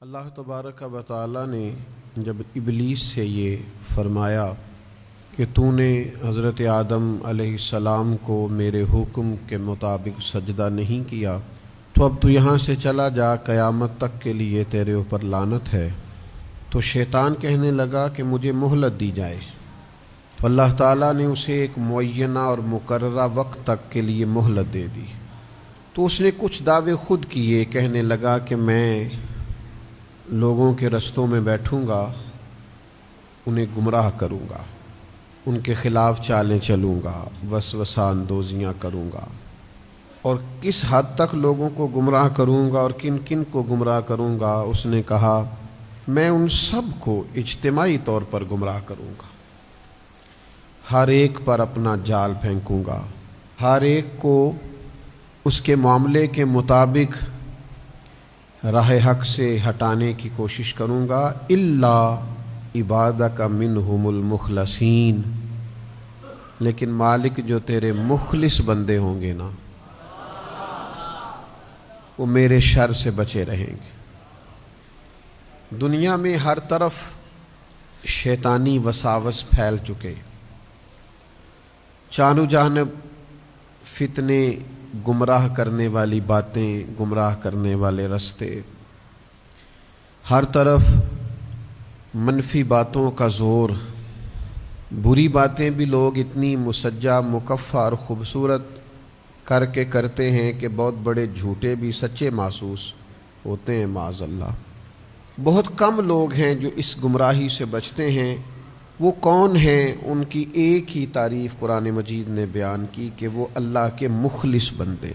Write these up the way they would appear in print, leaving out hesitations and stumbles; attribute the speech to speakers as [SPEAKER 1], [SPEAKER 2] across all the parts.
[SPEAKER 1] اللہ تبارک و تعالی نے جب ابلیس سے یہ فرمایا کہ تو نے حضرت آدم علیہ السلام کو میرے حکم کے مطابق سجدہ نہیں کیا تو اب تو یہاں سے چلا جا، قیامت تک کے لیے تیرے اوپر لعنت ہے۔ تو شیطان کہنے لگا کہ مجھے مہلت دی جائے، تو اللہ تعالیٰ نے اسے ایک معینہ اور مقررہ وقت تک کے لیے مہلت دے دی۔ تو اس نے کچھ دعوے خود کیے، کہنے لگا کہ میں لوگوں کے رستوں میں بیٹھوں گا، انہیں گمراہ کروں گا، ان کے خلاف چالیں چلوں گا، وسوسہ اندوزیاں کروں گا، اور کس حد تک لوگوں کو گمراہ کروں گا اور کن کن کو گمراہ کروں گا۔ اس نے کہا میں ان سب کو اجتماعی طور پر گمراہ کروں گا، ہر ایک پر اپنا جال پھینکوں گا، ہر ایک کو اس کے معاملے کے مطابق راہ حق سے ہٹانے کی کوشش کروں گا، الا عبادک منہم المخلصین، لیکن مالک جو تیرے مخلص بندے ہوں گے نا، وہ میرے شر سے بچے رہیں گے۔ دنیا میں ہر طرف شیطانی وساوس پھیل چکے، چاروں جانب فتنے، گمراہ کرنے والی باتیں، گمراہ کرنے والے رستے، ہر طرف منفی باتوں کا زور، بری باتیں بھی لوگ اتنی مسجع، مکفّہ اور خوبصورت کر کے کرتے ہیں کہ بہت بڑے جھوٹے بھی سچے محسوس ہوتے ہیں معاذ اللہ۔ بہت کم لوگ ہیں جو اس گمراہی سے بچتے ہیں۔ وہ کون ہیں؟ ان کی ایک ہی تعریف قرآن مجید نے بیان کی کہ وہ اللہ کے مخلص بندے۔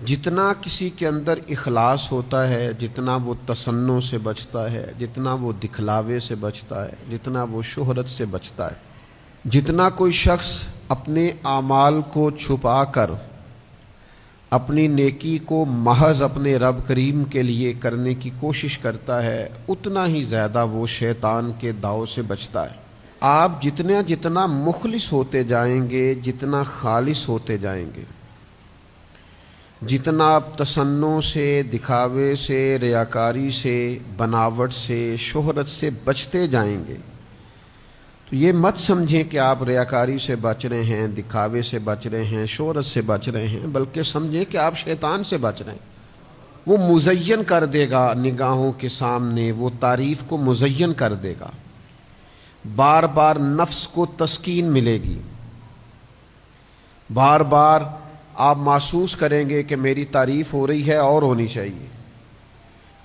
[SPEAKER 1] جتنا کسی کے اندر اخلاص ہوتا ہے، جتنا وہ تصنع سے بچتا ہے، جتنا وہ دکھلاوے سے بچتا ہے، جتنا وہ شہرت سے بچتا ہے، جتنا کوئی شخص اپنے اعمال کو چھپا کر اپنی نیکی کو محض اپنے رب کریم کے لیے کرنے کی کوشش کرتا ہے، اتنا ہی زیادہ وہ شیطان کے داؤ سے بچتا ہے۔ آپ جتنا مخلص ہوتے جائیں گے، جتنا خالص ہوتے جائیں گے، جتنا آپ تصنع سے، دکھاوے سے، ریاکاری سے، بناوٹ سے، شہرت سے بچتے جائیں گے، تو یہ مت سمجھیں کہ آپ ریاکاری سے بچ رہے ہیں، دکھاوے سے بچ رہے ہیں، شہرت سے بچ رہے ہیں، بلکہ سمجھیں کہ آپ شیطان سے بچ رہے ہیں۔ وہ مزین کر دے گا نگاہوں کے سامنے، وہ تعریف کو مزین کر دے گا، بار بار نفس کو تسکین ملے گی، بار بار آپ محسوس کریں گے کہ میری تعریف ہو رہی ہے اور ہونی چاہیے،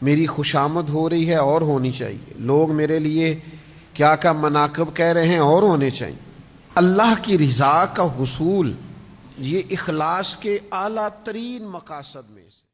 [SPEAKER 1] میری خوشامد ہو رہی ہے اور ہونی چاہیے، لوگ میرے لیے کیا کیا مناقب کہہ رہے ہیں اور ہونے چاہیے۔ اللہ کی رضا کا حصول یہ اخلاص کے اعلیٰ ترین مقاصد میں سے